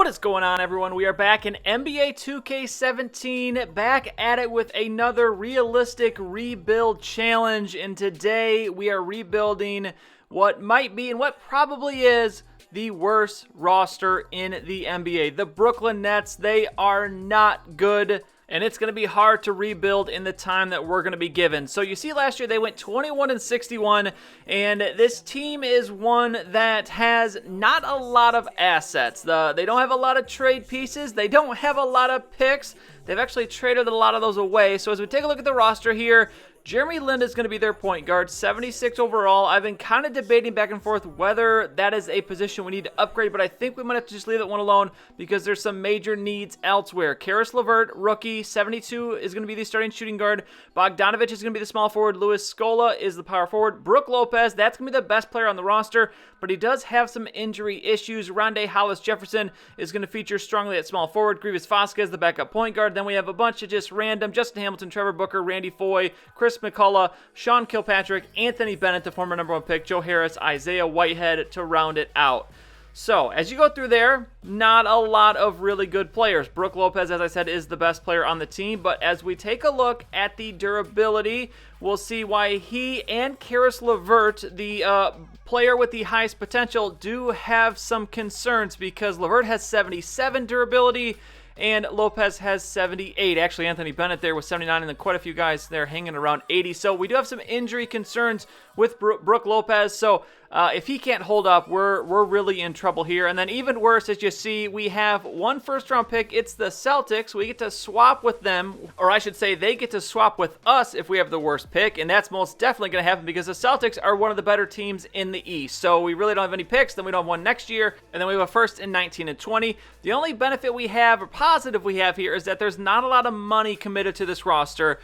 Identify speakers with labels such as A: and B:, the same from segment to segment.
A: What is going on, everyone? We are back in NBA 2K17, back at it with another realistic rebuild challenge, and today we are rebuilding what might be and what probably is the worst roster in the NBA. The Brooklyn Nets, they are not good, and it's going to be hard to rebuild in the time that we're going to be given. So you see last year they went 21-61, and this team is one that has not a lot of assets. They don't have a lot of trade pieces. They don't have a lot of picks. They've actually traded a lot of those away. So as we take a look at the roster here, Jeremy Lin is going to be their point guard, 76 overall. I've been kind of debating back and forth whether that is a position we need to upgrade, but I think we might have to just leave that one alone because there's some major needs elsewhere. Caris LeVert, rookie, 72, is going to be the starting shooting guard. Bogdanovic is going to be the small forward. Luis Scola is the power forward. Brook Lopez, that's going to be the best player on the roster, but he does have some injury issues. Rondae Hollis-Jefferson is going to feature strongly at small forward. Grievous Vasquez, the backup point guard. Then we have a bunch of just random Justin Hamilton, Trevor Booker, Randy Foye, Chris McCullough, Sean Kilpatrick, Anthony Bennett, the former #1 pick, Joe Harris, Isaiah Whitehead to round it out. So, as you go through there, not a lot of really good players. Brook Lopez, as I said, is the best player on the team, but as we take a look at the durability, we'll see why he and Caris LeVert, the player with the highest potential, do have some concerns because LeVert has 77 durability, and Lopez has 78. Actually, Anthony Bennett there with 79, and then quite a few guys there hanging around 80. So we do have some injury concerns with Brook Lopez. So if he can't hold up, we're really in trouble here. And then even worse, as you see, we have one first-round pick. It's the Celtics. We get to swap with them, or I should say they get to swap with us if we have the worst pick, and that's most definitely going to happen because the Celtics are one of the better teams in the East. So we really don't have any picks. Then we don't have one next year, and then we have a first in 19 and 20. The only benefit we have, or positive we have here, is that there's not a lot of money committed to this roster.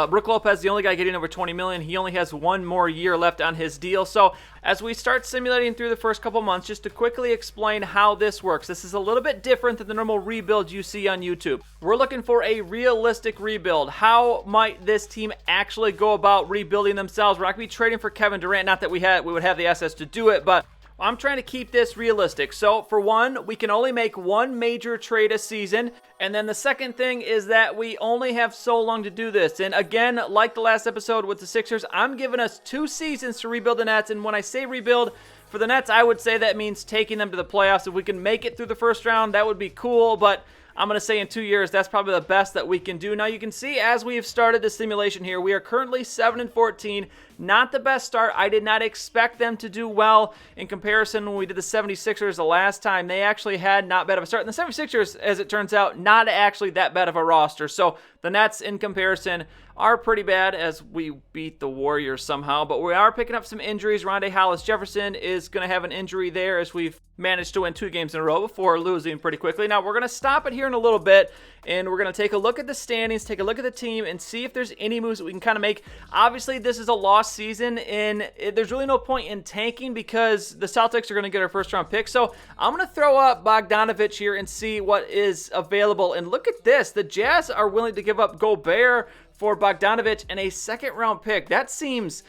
A: Brook Lopez, the only guy getting over $20 million. He only has one more year left on his deal. So as we start simulating through the first couple months, just to quickly explain how this works. This is a little bit different than the normal rebuild you see on YouTube. We're looking for a realistic rebuild. How might this team actually go about rebuilding themselves? We're not going to be trading for Kevin Durant. Not that we would have the assets to do it, but I'm trying to keep this realistic. So for one, we can only make one major trade a season. And then the second thing is that we only have so long to do this. And again, like the last episode with the Sixers, I'm giving us 2 seasons to rebuild the Nets. And when I say rebuild, for the Nets, I would say that means taking them to the playoffs. If we can make it through the first round, that would be cool. But I'm going to say in 2 years, that's probably the best that we can do. Now, you can see as we've started the simulation here, we are currently 7-14. Not the best start. I did not expect them to do well in comparison when we did the 76ers the last time. They actually had not bad of a start. And the 76ers, as it turns out, not actually that bad of a roster. So the Nets, in comparison, are pretty bad as we beat the Warriors somehow. But we are picking up some injuries. Rondae Hollis-Jefferson is going to have an injury there as we've managed to win 2 games in a row before losing pretty quickly. Now, we're going to stop it here in a little bit, and we're going to take a look at the standings, take a look at the team, and see if there's any moves that we can kind of make. Obviously, this is a lost season, and there's really no point in tanking because the Celtics are going to get our first-round pick. So I'm going to throw up Bogdanovic here and see what is available. And look at this. The Jazz are willing to give up Gobert for Bogdanovic and a second-round pick. That seems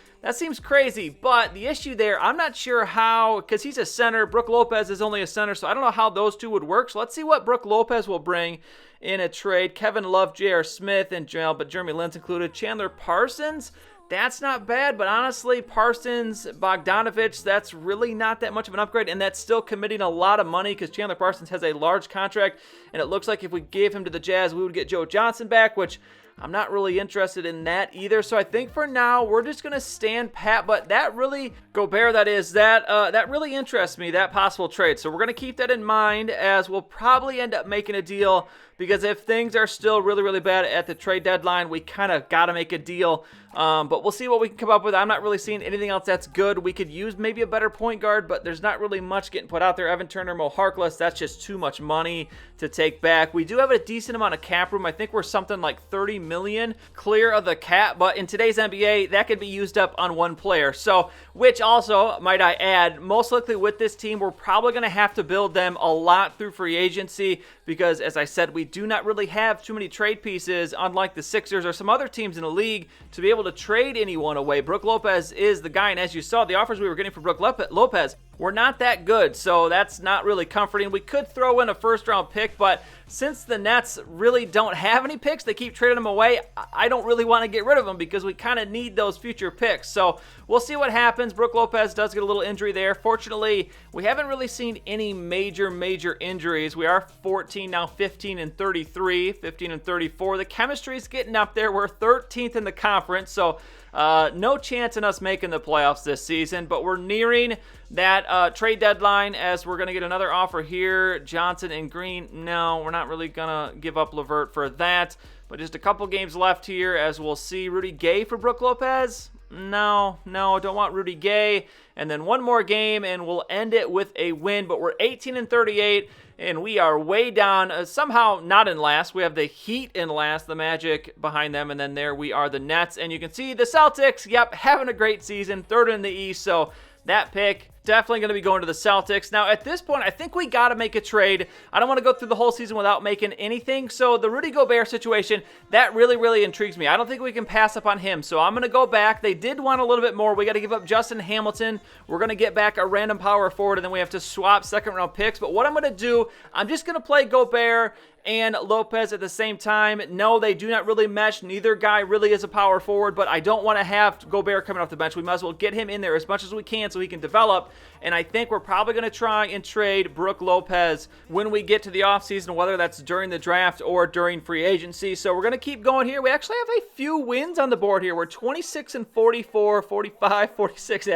A: crazy, but the issue there, I'm not sure how, because he's a center. Brook Lopez is only a center, so I don't know how those two would work. So let's see what Brook Lopez will bring in a trade. Kevin Love, J.R. Smith, and but Jeremy Lin's included. Chandler Parsons, that's not bad, but honestly, Parsons, Bogdanovic, that's really not that much of an upgrade, and that's still committing a lot of money because Chandler Parsons has a large contract, and it looks like if we gave him to the Jazz, we would get Joe Johnson back, which I'm not really interested in that either. So I think for now, we're just going to stand pat. But that really, Gobert, that really interests me, that possible trade. So we're going to keep that in mind as we'll probably end up making a deal because if things are still really, really bad at the trade deadline, we kind of got to make a deal. But we'll see what we can come up with. I'm not really seeing anything else that's good. We could use maybe a better point guard, but there's not really much getting put out there. Evan Turner, Mo Harkless, that's just too much money to take back. We do have a decent amount of cap room. I think we're something like 30 million clear of the cap, but in today's NBA, that could be used up on one player. So, which also, might I add, most likely with this team, we're probably going to have to build them a lot through free agency because, as I said, we do not really have too many trade pieces, unlike the Sixers or some other teams in the league, to be able to trade anyone away. Brook Lopez is the guy, and as you saw, the offers we were getting for Brook Lopez were not that good, so that's not really comforting. We could throw in a first-round pick, but since the Nets really don't have any picks, they keep trading them away, I don't really want to get rid of them because we kind of need those future picks. So we'll see what happens. Brook Lopez does get a little injury there. Fortunately, we haven't really seen any major injuries. We are 14 now, 15 and 33, 15 and 34. The chemistry's getting up there. We're 13th in the conference, so no chance in us making the playoffs this season, but we're nearing that trade deadline as we're going to get another offer here. Johnson and Green, no, we're not really going to give up LeVert for that, but just a couple games left here as we'll see. Rudy Gay for Brook Lopez? No, don't want Rudy Gay. And then one more game and we'll end it with a win, but we're 18 and 38. And we are way down, somehow not in last. We have the Heat in last, the Magic behind them, and then there we are, the Nets. And you can see the Celtics, yep, having a great season, third in the East, so that pick definitely going to be going to the Celtics. Now, at this point, I think we got to make a trade. I don't want to go through the whole season without making anything. So the Rudy Gobert situation, that really intrigues me. I don't think we can pass up on him. So I'm going to go back. They did want a little bit more. We got to give up Justin Hamilton. We're going to get back a random power forward, and then we have to swap second-round picks. But what I'm going to do, I'm just going to play Gobert and Lopez at the same time. No, they do not really mesh. Neither guy really is a power forward, but I don't want to have Gobert coming off the bench. We might as well get him in there as much as we can so he can develop. And I think we're probably going to try and trade Brook Lopez when we get to the offseason, whether that's during the draft or during free agency. So we're going to keep going here. We actually have a few wins on the board here. We're 26 and 44, 45, 46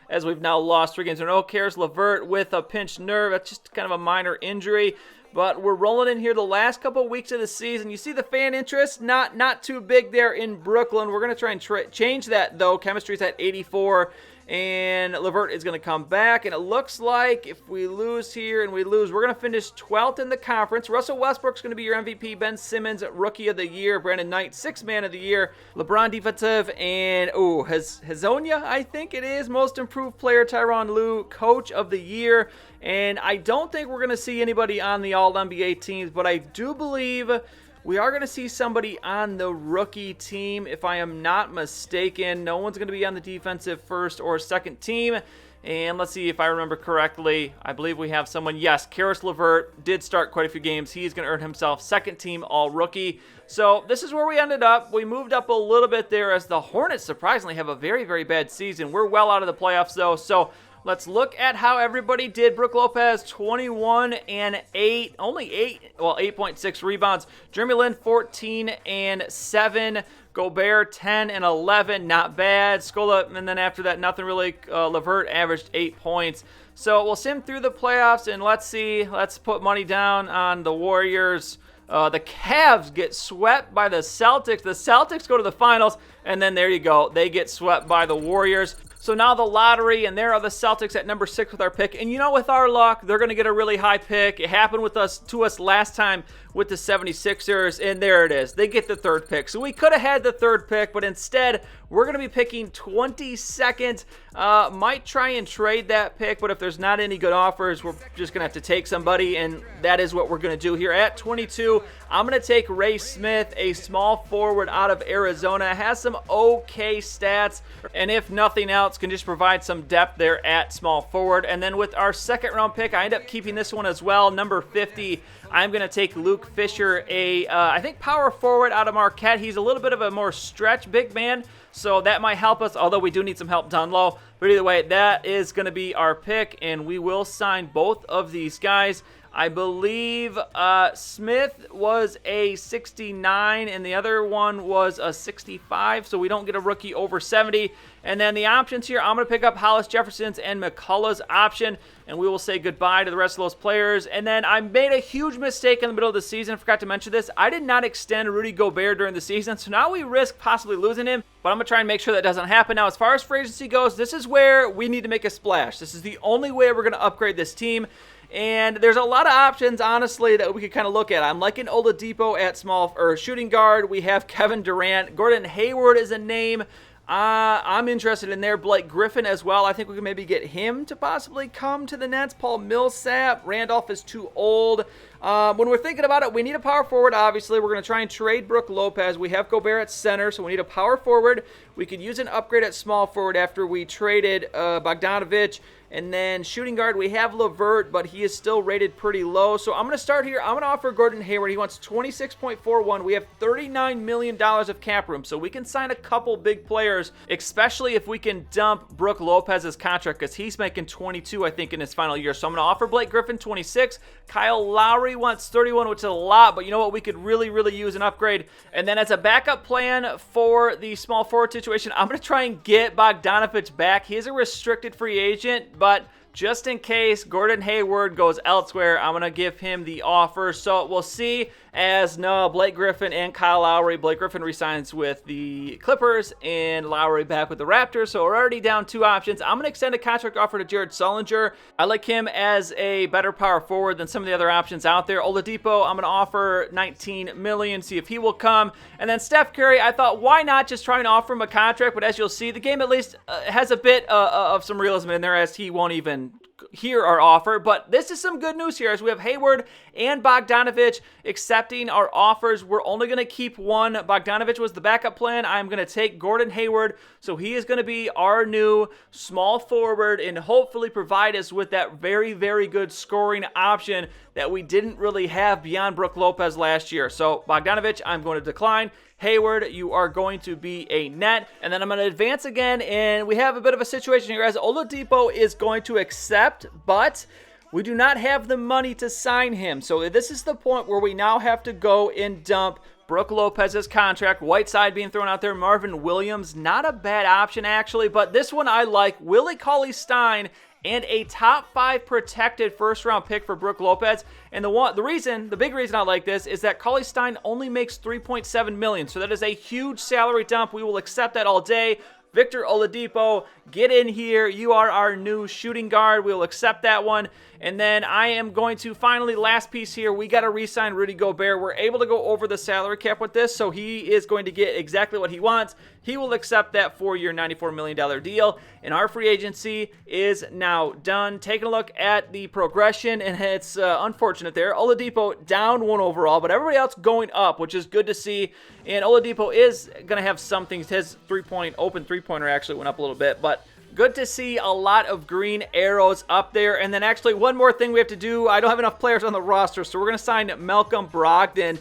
A: as we've now lost 3 games. No cares. LeVert with a pinched nerve. That's just kind of a minor injury. But we're rolling in here the last couple of weeks of the season. You see the fan interest? Not too big there in Brooklyn. We're going to try and change that, though. Chemistry's at 84. And LeVert is going to come back. And it looks like if we lose here and we lose, we're going to finish 12th in the conference. Russell Westbrook's going to be your MVP. Ben Simmons, Rookie of the Year. Brandon Knight, 6th Man of the Year. LeBron, Defensive. And, Hazonia, I think it is. Most Improved Player, Tyronn Lue, Coach of the Year. And I don't think we're going to see anybody on the All-NBA teams, but I do believe we are going to see somebody on the rookie team, if I am not mistaken. No one's going to be on the defensive first or second team. And let's see if I remember correctly. I believe we have someone. Yes, Karis LeVert did start quite a few games. He's going to earn himself second team all-rookie. So this is where we ended up. We moved up a little bit there as the Hornets surprisingly have a very bad season. We're well out of the playoffs, though, so let's look at how everybody did. Brook Lopez, 21 and 8, only 8.6 rebounds. Jeremy Lin, 14 and 7. Gobert, 10 and 11, not bad. Scola, and then after that, nothing really. LeVert averaged 8 points. So we'll sim through the playoffs, and let's see. Let's put money down on the Warriors. The Cavs get swept by the Celtics. The Celtics go to the finals, and then there you go. They get swept by the Warriors. So now the lottery, and there are the Celtics at number 6 with our pick. And you know, with our luck, they're going to get a really high pick. It happened to us last time with the 76ers, and there it is. They get the 3rd pick. So we could have had the 3rd pick, but instead, we're going to be picking 22nd. Might try and trade that pick, but if there's not any good offers, we're just going to have to take somebody, and that is what we're going to do here. At 22, I'm going to take Ray Smith, a small forward out of Arizona. Has some okay stats, and if nothing else, can just provide some depth there at small forward. And then with our 2nd round pick, I end up keeping this one as well. Number 50, I'm going to take Luke Fisher, I think power forward out of Marquette. He's a little bit of a more stretch big man, so that might help us, although we do need some help down low. But either way, that is going to be our pick, and we will sign both of these guys. I believe Smith was a 69 and the other one was a 65, so we don't get a rookie over 70. And then the options here, I'm going to pick up Hollis Jefferson's and McCullough's option, and we will say goodbye to the rest of those players. And then I made a huge mistake in the middle of the season. I forgot to mention this. I did not extend Rudy Gobert during the season, so now we risk possibly losing him, but I'm going to try and make sure that doesn't happen. Now, as far as free agency goes, this is where we need to make a splash. This is the only way we're going to upgrade this team. And there's a lot of options, honestly, that we could kind of look at. I'm liking Oladipo at small or shooting guard. We have Kevin Durant. Gordon Hayward is a name I'm interested in there. Blake Griffin as well. I think we can maybe get him to possibly come to the Nets. Paul Millsap. Randolph is too old. When we're thinking about it, we need a power forward, obviously. We're going to try and trade Brook Lopez. We have Gobert at center, so we need a power forward. We could use an upgrade at small forward after we traded Bogdanovic. And then shooting guard, we have LeVert, but he is still rated pretty low. So I'm going to start here. I'm going to offer Gordon Hayward. He wants 26.41. We have $39 million of cap room, so we can sign a couple big players, especially if we can dump Brook Lopez's contract, because he's making 22, I think, in his final year. So I'm going to offer Blake Griffin 26. Kyle Lowry wants 31, which is a lot, but you know what? We could really, really use an upgrade. And then as a backup plan for the small forward situation, I'm going to try and get Bogdanovic back. He is a restricted free agent, but just in case Gordon Hayward goes elsewhere, I'm going to give him the offer. So we'll see as Blake Griffin and Kyle Lowry. Blake Griffin resigns with the Clippers and Lowry back with the Raptors. So we're already down 2 options. I'm going to extend a contract offer to Jared Sullinger. I like him as a better power forward than some of the other options out there. Oladipo, I'm going to offer $19 million, see if he will come. And then Steph Curry, I thought, why not just try and offer him a contract? But as you'll see, the game at least has a bit of some realism in there, as he won't even hear our offer. But this is some good news here, as we have Hayward and Bogdanovic accepting our offers. We're only going to keep one. Bogdanovic was the backup plan. I'm going to take Gordon Hayward, so he is going to be our new small forward and hopefully provide us with that very, very good scoring option that we didn't really have beyond Brook Lopez last year. So Bogdanovic, I'm going to decline. Hayward, you are going to be a net. And then I'm going to advance again, and we have a bit of a situation here as Oladipo is going to accept, but we do not have the money to sign him. So this is the point where we now have to go and dump Brook Lopez's contract. Whiteside being thrown out there. Marvin Williams, not a bad option actually, but this one I like. Willie Cauley-Stein and a top 5 protected first-round pick for Brook Lopez. And the big reason I like this is that Cauley-Stein only makes $3.7 million, so that is a huge salary dump. We will accept that all day. Victor Oladipo, get in here. You are our new shooting guard. We'll accept that one. And then I am going to finally, last piece here, we got to re-sign Rudy Gobert. We're able to go over the salary cap with this, so he is going to get exactly what he wants. He will accept that 4-year, $94 million deal. And our free agency is now done. Taking a look at the progression, and it's unfortunate there. Oladipo down 1 overall, but everybody else going up, which is good to see. And Oladipo is going to have some things. His open three-pointer actually went up a little bit, but good to see a lot of green arrows up there. And then actually one more thing we have to do. I don't have enough players on the roster, so we're going to sign Malcolm Brogdon,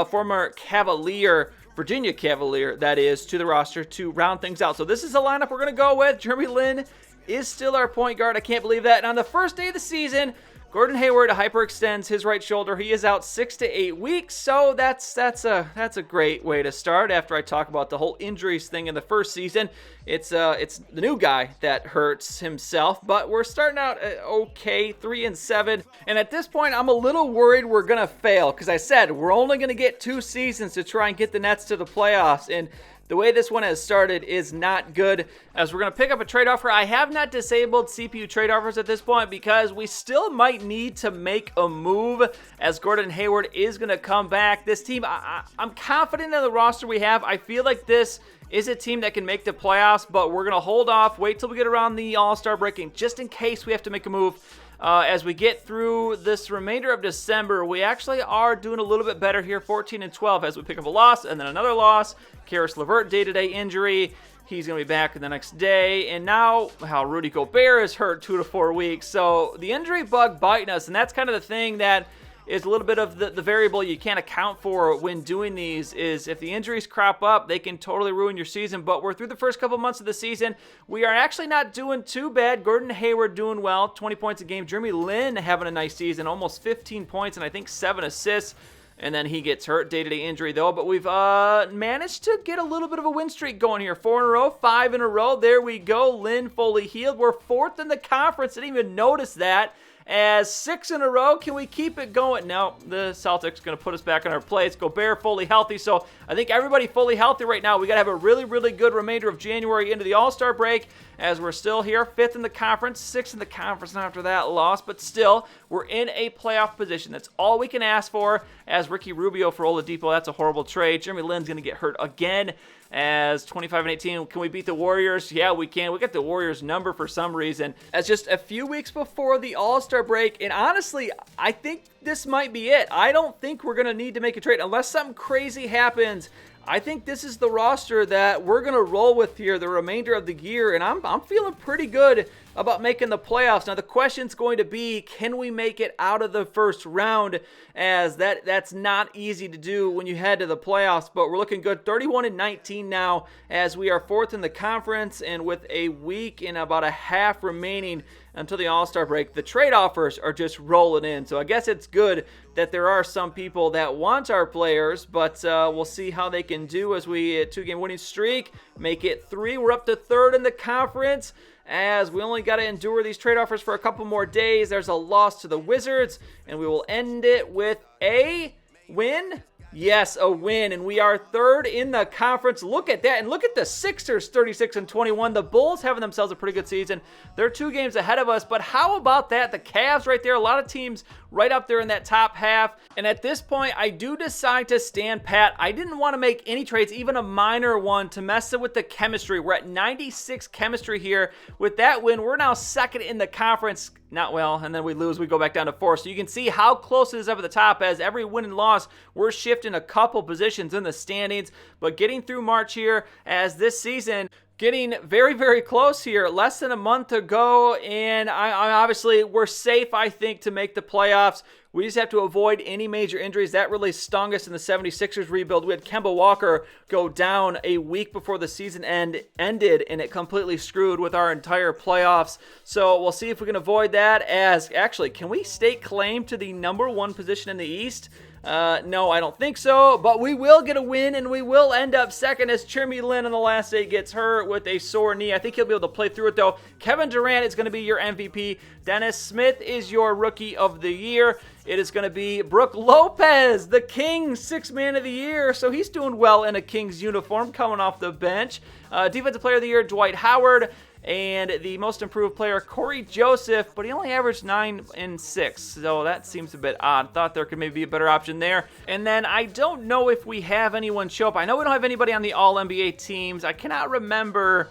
A: former Cavalier, Virginia Cavalier, that is, to the roster to round things out. So this is the lineup we're going to go with. Jeremy Lin is still our point guard. I can't believe that. And on the first day of the season, Gordon Hayward hyperextends his right shoulder. He is out 6 to 8 weeks, so that's a great way to start. After I talk about the whole injuries thing in the first season, it's the new guy that hurts himself. But we're starting out okay, 3-7, and at this point, I'm a little worried we're gonna fail, because I said we're only gonna get 2 seasons to try and get the Nets to the playoffs, and the way this one has started is not good, as we're going to pick up a trade offer. I have not disabled CPU trade offers at this point because we still might need to make a move, as Gordon Hayward is going to come back. This team, I'm confident in the roster we have. I feel like this is a team that can make the playoffs, but we're going to hold off, wait till we get around the All-Star break, just in case we have to make a move. As we get through this remainder of December, we actually are doing a little bit better here, 14-12, as we pick up a loss and then another loss. Karis LeVert, day-to-day injury. He's going to be back the next day. And now, Rudy Gobert is hurt 2 to 4 weeks. So the injury bug biting us, and that's kind of the thing that is a little bit of the variable you can't account for when doing these, is if the injuries crop up, they can totally ruin your season. But we're through the first couple months of the season. We are actually not doing too bad. Gordon Hayward doing well, 20 points a game. Jeremy Lin having a nice season, almost 15 points and I think 7 assists. And then he gets hurt, day-to-day injury though. But we've managed to get a little bit of a win streak going here. 4 in a row, 5 in a row. There we go. Lin fully healed. We're 4th in the conference. Didn't even notice that. As 6 in a row, can we keep it going? No, the Celtics going to put us back on our place. Gobert fully healthy, so I think everybody fully healthy right now. We got to have a really, really good remainder of January into the All-Star break, as we're still here, 5th in the conference, 6th in the conference after that loss, but still, we're in a playoff position. That's all we can ask for, as Ricky Rubio for Oladipo. That's a horrible trade. Jeremy Lin's going to get hurt again, as 25-18. Can we beat the Warriors? Yeah, we can. We got the Warriors number for some reason. As just a few weeks before the All-Star break, and honestly, I think this might be it. I don't think we're going to need to make a trade unless something crazy happens. I think this is the roster that we're going to roll with here the remainder of the year, and I'm feeling pretty good about making the playoffs. Now, the question's going to be, can we make it out of the first round, as that's not easy to do when you head to the playoffs, but we're looking good. 31-19 now, as we are 4th in the conference, and with a week and about a half remaining until the All-Star break, the trade offers are just rolling in. So I guess it's good that there are some people that want our players, but we'll see how they can do as we 2-game winning streak, make it 3. We're up to 3rd in the conference, as we only got to endure these trade offers for a couple more days. There's a loss to the Wizards, and we will end it with a win. Yes, a win, and we are 3rd in the conference. Look at that, and look at the Sixers, 36-21. The Bulls having themselves a pretty good season. They're 2 games ahead of us, but how about that? The Cavs right there, a lot of teams right up there in that top half. And at this point, I do decide to stand pat. I didn't want to make any trades, even a minor one, to mess with the chemistry. We're at 96 chemistry here. With that win, we're now 2nd in the conference. Not well, and then we lose, we go back down to 4. So you can see how close it is up at the top, as every win and loss, we're shifting a couple positions in the standings. But getting through March here, as this season getting very, very close here. Less than a month to go, and I obviously, we're safe, I think, to make the playoffs. We just have to avoid any major injuries. That really stung us in the 76ers rebuild. We had Kemba Walker go down a week before the season ended, and it completely screwed with our entire playoffs. So we'll see if we can avoid that. As actually, can we stake claim to the #1 position in the East? No, I don't think so, but we will get a win, and we will end up 2nd as Jeremy Lin on the last day gets hurt with a sore knee. I think he'll be able to play through it, though. Kevin Durant is going to be your MVP. Dennis Smith is your Rookie of the Year. It is going to be Brook Lopez, the Kings, 6th Man of the Year, so he's doing well in a Kings uniform coming off the bench. Defensive Player of the Year, Dwight Howard. And the most improved player, Corey Joseph, but he only averaged 9 and 6, so that seems a bit odd. Thought there could maybe be a better option there. And then I don't know if we have anyone show up. I know we don't have anybody on the All-NBA teams. I cannot remember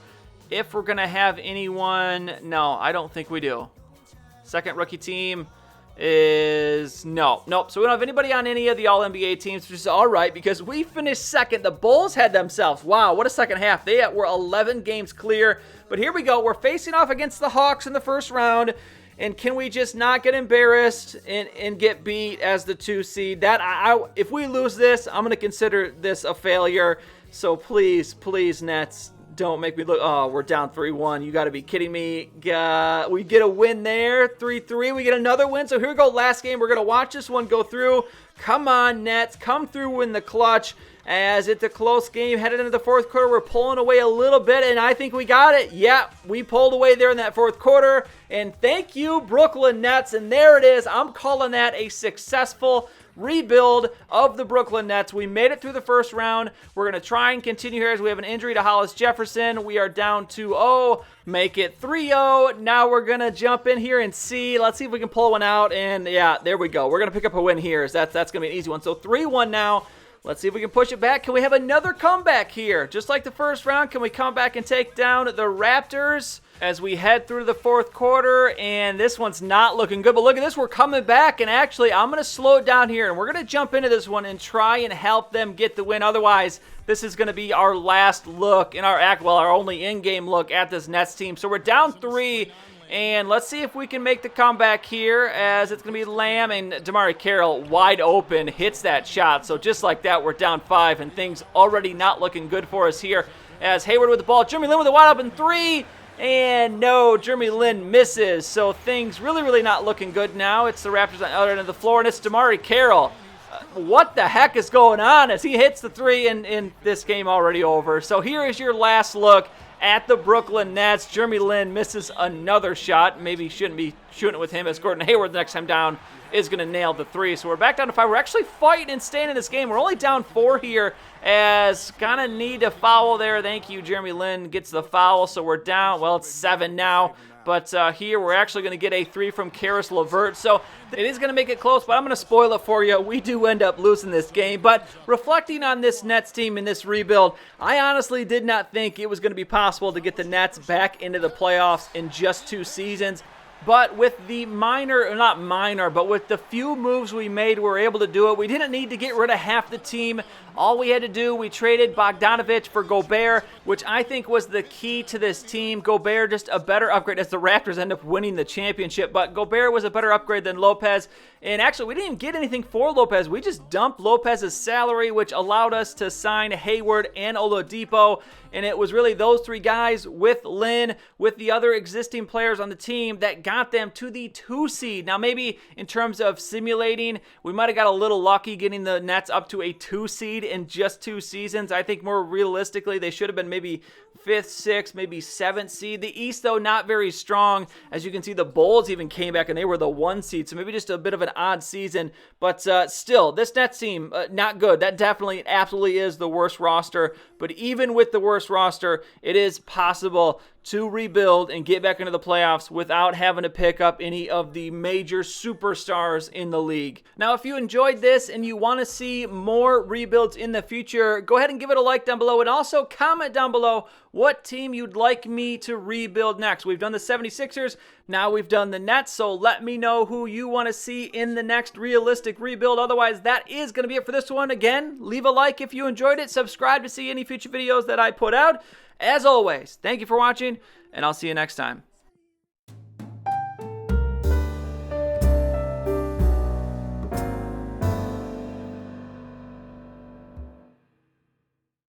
A: if we're going to have anyone. No, I don't think we do. Second rookie team is nope. So we don't have anybody on any of the All-NBA teams, which is all right because we finished 2nd. The Bulls had themselves, wow, what a second half. They were 11 games clear. But here we go. We're facing off against the Hawks in the first round. And can we just not get embarrassed and get beat as the 2 seed? If we lose this, I'm going to consider this a failure. So please, Nets, don't make me look. Oh, we're down 3-1. You got to be kidding me. We get a win there. 3-3. We get another win. So here we go. Last game. We're going to watch this one go through. Come on, Nets. Come through in the clutch. As it's a close game, headed into the 4th quarter, we're pulling away a little bit, and I think we got it. Yeah, we pulled away there in that 4th quarter, and thank you, Brooklyn Nets, and there it is. I'm calling that a successful rebuild of the Brooklyn Nets. We made it through the first round. We're going to try and continue here as we have an injury to Hollis Jefferson. We are down 2-0, make it 3-0. Now we're going to jump in here and see. Let's see if we can pull one out, and yeah, there we go. We're going to pick up a win here. So that's going to be an easy one. So 3-1 now. Let's see if we can push it back. Can we have another comeback here? Just like the first round, can we come back and take down the Raptors as we head through the 4th quarter? And this one's not looking good, but look at this. We're coming back, and actually, I'm going to slow it down here, and we're going to jump into this one and try and help them get the win. Otherwise, this is going to be our last look in our only in-game look at this Nets team. So we're down 3. And let's see if we can make the comeback here, as it's going to be Lamb, and Damari Carroll wide open hits that shot. So just like that, we're down 5, and things already not looking good for us here. As Hayward with the ball, Jeremy Lin with a wide open 3, and no, Jeremy Lin misses. So things really not looking good now. It's the Raptors on the other end of the floor, and it's Damari Carroll. What the heck is going on as he hits the 3, and this game already over. So here is your last look at the Brooklyn Nets. Jeremy Lin misses another shot. Maybe shouldn't be shooting it with him, as Gordon Hayward the next time down is going to nail the 3. So we're back down to 5. We're actually fighting and staying in this game. We're only down 4 here, as kind of need a foul there. Thank you. Jeremy Lin gets the foul, so we're down. Well, it's 7 now. But here we're actually going to get a 3 from Karis LeVert. So it is going to make it close, but I'm going to spoil it for you. We do end up losing this game. But reflecting on this Nets team in this rebuild, I honestly did not think it was going to be possible to get the Nets back into the playoffs in just 2 seasons. But with the but with the few moves we made, we were able to do it. We didn't need to get rid of half the team. All we had to do, we traded Bogdanovich for Gobert, which I think was the key to this team. Gobert, just a better upgrade as the Raptors end up winning the championship. But Gobert was a better upgrade than Lopez. And actually, we didn't even get anything for Lopez. We just dumped Lopez's salary, which allowed us to sign Hayward and Oladipo. And it was really those 3 guys with Lin, with the other existing players on the team that got them to the 2 seed. Now, maybe in terms of simulating, we might have got a little lucky getting the Nets up to a 2 seed in just 2 seasons. I think more realistically, they should have been maybe 5th, 6th, maybe 7th seed. The East, though, not very strong. As you can see, the Bulls even came back and they were the 1 seed, so maybe just a bit of an odd season. But still, this Nets team, not good. That definitely, absolutely is the worst roster. But even with the worst roster, it is possible to rebuild and get back into the playoffs without having to pick up any of the major superstars in the league. Now, if you enjoyed this and you want to see more rebuilds in the future, go ahead and give it a like down below, and also comment down below what team you'd like me to rebuild next. We've done the 76ers, now we've done the Nets, so let me know who you want to see in the next realistic rebuild. Otherwise, that is going to be it for this one. Again, leave a like if you enjoyed it, subscribe to see any future videos that I put out. As always, thank you for watching, and I'll see you next time.